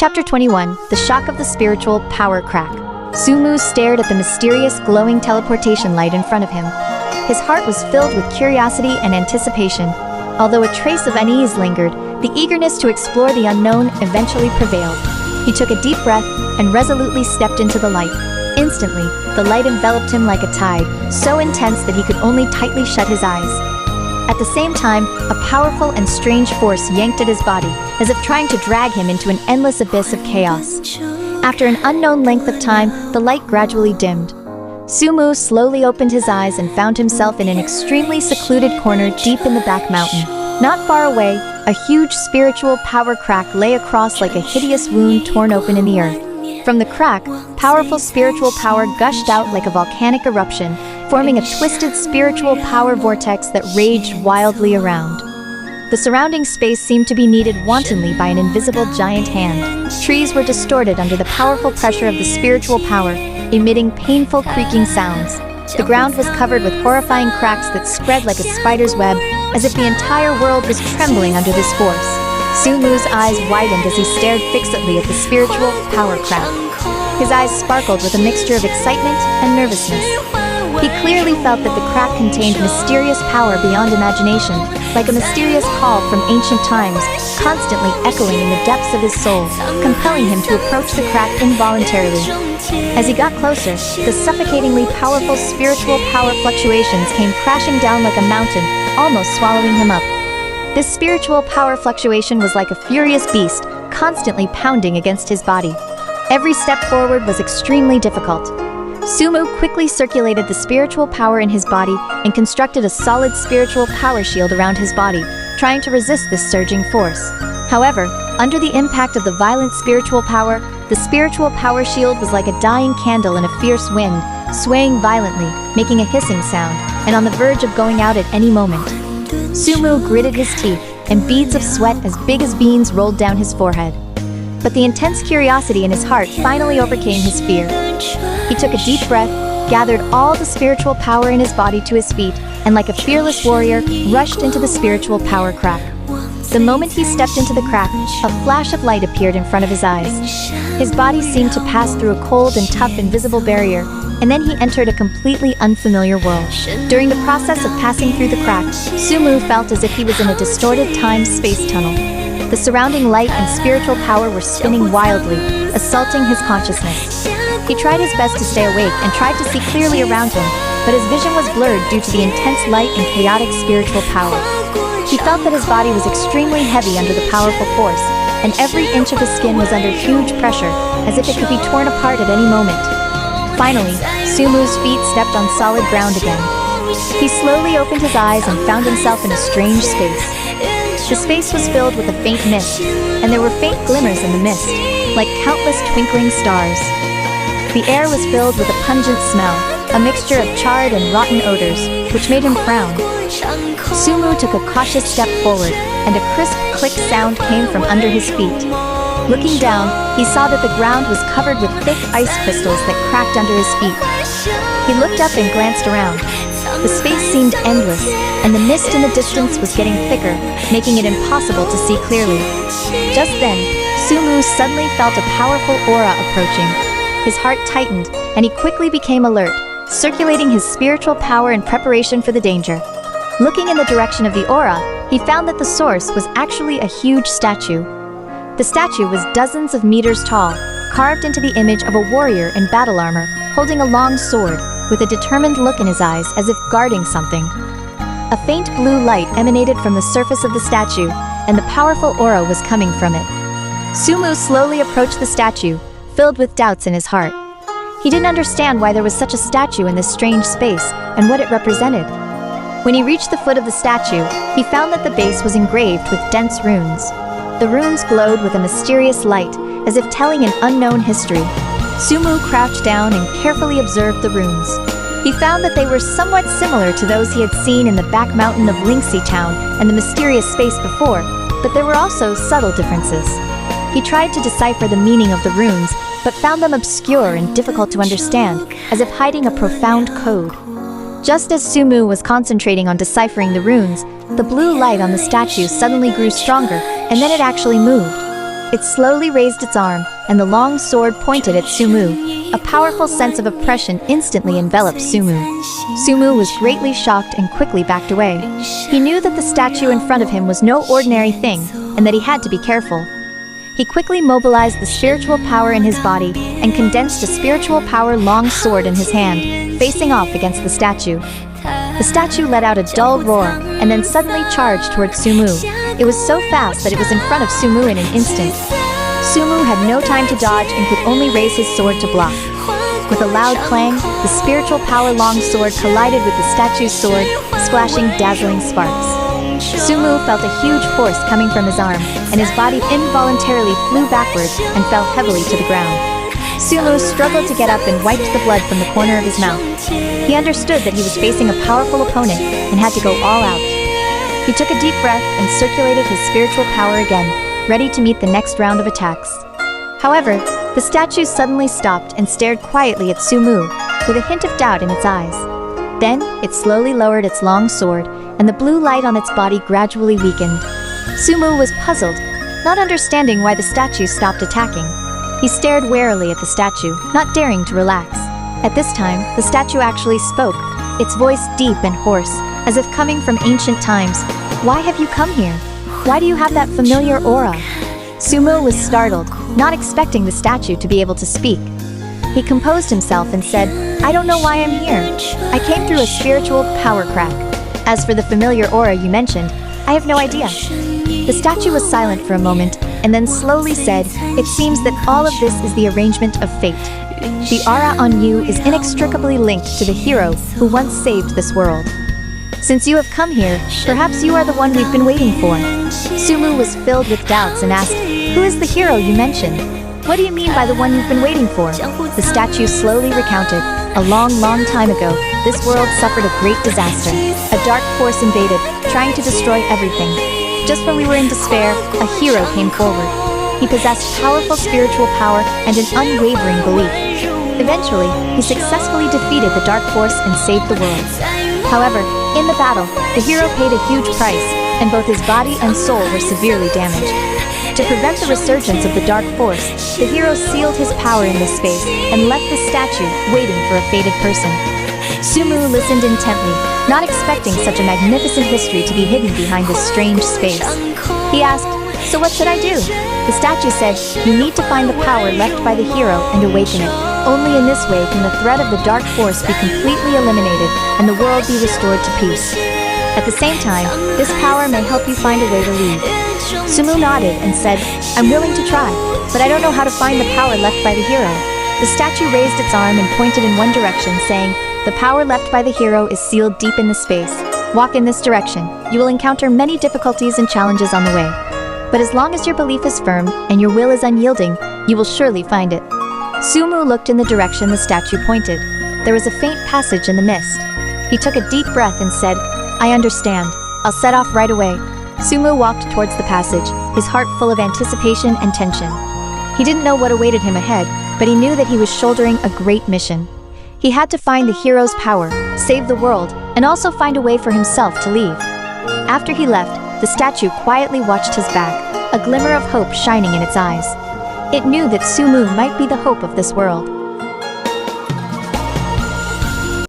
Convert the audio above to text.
Chapter 21, The Shock of the Spiritual Power Crack. Sumu stared at the mysterious glowing teleportation light in front of him. His heart was filled with curiosity and anticipation. Although a trace of unease lingered, the eagerness to explore the unknown eventually prevailed. He took a deep breath and resolutely stepped into the light. Instantly, the light enveloped him like a tide, so intense that he could only tightly shut his eyes. At the same time, a powerful and strange force yanked at his body, as if trying to drag him into an endless abyss of chaos. After an unknown length of time, the light gradually dimmed. Sumu slowly opened his eyes and found himself in an extremely secluded corner deep in the back mountain. Not far away, a huge spiritual power crack lay across like a hideous wound torn open in the earth. From the crack, powerful spiritual power gushed out like a volcanic eruption, forming a twisted spiritual power vortex that raged wildly around. The surrounding space seemed to be kneaded wantonly by an invisible giant hand. Trees were distorted under the powerful pressure of the spiritual power, emitting painful creaking sounds. The ground was covered with horrifying cracks that spread like a spider's web, as if the entire world was trembling under this force. Sumu's eyes widened as he stared fixedly at the spiritual power crack. His eyes sparkled with a mixture of excitement and nervousness. He clearly felt that the crack contained mysterious power beyond imagination, like a mysterious call from ancient times, constantly echoing in the depths of his soul, compelling him to approach the crack involuntarily. As he got closer, the suffocatingly powerful spiritual power fluctuations came crashing down like a mountain, almost swallowing him up. This spiritual power fluctuation was like a furious beast, constantly pounding against his body. Every step forward was extremely difficult. Sumu quickly circulated the spiritual power in his body and constructed a solid spiritual power shield around his body, trying to resist this surging force. However, under the impact of the violent spiritual power, the spiritual power shield was like a dying candle in a fierce wind, swaying violently, making a hissing sound, and on the verge of going out at any moment. Sumu gritted his teeth, and beads of sweat as big as beans rolled down his forehead. But the intense curiosity in his heart finally overcame his fear. He took a deep breath, gathered all the spiritual power in his body to his feet, and like a fearless warrior, rushed into the spiritual power crack. The moment he stepped into the crack, a flash of light appeared in front of his eyes. His body seemed to pass through a cold and tough invisible barrier, and then he entered a completely unfamiliar world. During the process of passing through the crack, Sumu felt as if he was in a distorted time-space tunnel. The surrounding light and spiritual power were spinning wildly, assaulting his consciousness. He tried his best to stay awake and tried to see clearly around him, but his vision was blurred due to the intense light and chaotic spiritual power. He felt that his body was extremely heavy under the powerful force, and every inch of his skin was under huge pressure, as if it could be torn apart at any moment. Finally, Sumu's feet stepped on solid ground again. He slowly opened his eyes and found himself in a strange space. The space was filled with a faint mist, and there were faint glimmers in the mist, like countless twinkling stars. The air was filled with a pungent smell, a mixture of charred and rotten odors, which made him frown. Sumu took a cautious step forward, and a crisp click sound came from under his feet. Looking down, he saw that the ground was covered with thick ice crystals that cracked under his feet. He looked up and glanced around. The space seemed endless, and the mist in the distance was getting thicker, making it impossible to see clearly. Just then, Sumu suddenly felt a powerful aura approaching. His heart tightened, and he quickly became alert, circulating his spiritual power in preparation for the danger. Looking in the direction of the aura, he found that the source was actually a huge statue. The statue was dozens of meters tall, carved into the image of a warrior in battle armor, holding a long sword, with a determined look in his eyes as if guarding something. A faint blue light emanated from the surface of the statue, and the powerful aura was coming from it. Sumu slowly approached the statue, filled with doubts in his heart. He didn't understand why there was such a statue in this strange space, and what it represented. When he reached the foot of the statue, he found that the base was engraved with dense runes. The runes glowed with a mysterious light, as if telling an unknown history. Sumu crouched down and carefully observed the runes. He found that they were somewhat similar to those he had seen in the back mountain of Lingxi Town and the mysterious space before, but there were also subtle differences. He tried to decipher the meaning of the runes, but found them obscure and difficult to understand, as if hiding a profound code. Just as Sumu was concentrating on deciphering the runes, the blue light on the statue suddenly grew stronger, and then it actually moved. It slowly raised its arm, and the long sword pointed at Sumu. A powerful sense of oppression instantly enveloped Sumu. Sumu was greatly shocked and quickly backed away. He knew that the statue in front of him was no ordinary thing, and that he had to be careful. He quickly mobilized the spiritual power in his body and condensed a spiritual power long sword in his hand, facing off against the statue. The statue let out a dull roar and then suddenly charged toward Sumu. It was so fast that it was in front of Sumu in an instant. Sumu had no time to dodge and could only raise his sword to block. With a loud clang, the spiritual power long sword collided with the statue's sword, splashing dazzling sparks. Sumu felt a huge force coming from his arm, and his body involuntarily flew backwards and fell heavily to the ground. Sumu struggled to get up and wiped the blood from the corner of his mouth. He understood that he was facing a powerful opponent and had to go all out. He took a deep breath and circulated his spiritual power again, ready to meet the next round of attacks. However, the statue suddenly stopped and stared quietly at Sumu, with a hint of doubt in its eyes. Then, it slowly lowered its long sword, and the blue light on its body gradually weakened. Sumu was puzzled, not understanding why the statue stopped attacking. He stared warily at the statue, not daring to relax. At this time, the statue actually spoke, its voice deep and hoarse, as if coming from ancient times. "Why have you come here? Why do you have that familiar aura?" Sumu was startled, not expecting the statue to be able to speak. He composed himself and said, "I don't know why I'm here. I came through a spiritual power crack. As for the familiar aura you mentioned, I have no idea." The statue was silent for a moment, and then slowly said, "It seems that all of this is the arrangement of fate. The aura on you is inextricably linked to the hero who once saved this world. Since you have come here, perhaps you are the one we've been waiting for." Sumu was filled with doubts and asked, "Who is the hero you mentioned? What do you mean by the one you've been waiting for?" The statue slowly recounted, "A long, long time ago, this world suffered a great disaster. A dark force invaded, trying to destroy everything. Just when we were in despair, a hero came forward. He possessed powerful spiritual power and an unwavering belief. Eventually, he successfully defeated the dark force and saved the world. However, in the battle, the hero paid a huge price, and both his body and soul were severely damaged. To prevent the resurgence of the dark force, the hero sealed his power in this space and left the statue waiting for a fated person." Sumu listened intently, not expecting such a magnificent history to be hidden behind this strange space. He asked, "So what should I do?" The statue said, "You need to find the power left by the hero and awaken it. Only in this way can the threat of the dark force be completely eliminated and the world be restored to peace. At the same time, this power may help you find a way to leave." Sumu nodded and said, "I'm willing to try, but I don't know how to find the power left by the hero." The statue raised its arm and pointed in one direction, saying, "The power left by the hero is sealed deep in the space. Walk in this direction. You will encounter many difficulties and challenges on the way. But as long as your belief is firm and your will is unyielding, you will surely find it." Sumu looked in the direction the statue pointed. There was a faint passage in the mist. He took a deep breath and said, "I understand. I'll set off right away." Sumu walked towards the passage, his heart full of anticipation and tension. He didn't know what awaited him ahead, but he knew that he was shouldering a great mission. He had to find the hero's power, save the world, and also find a way for himself to leave. After he left, the statue quietly watched his back, a glimmer of hope shining in its eyes. It knew that Sumu might be the hope of this world.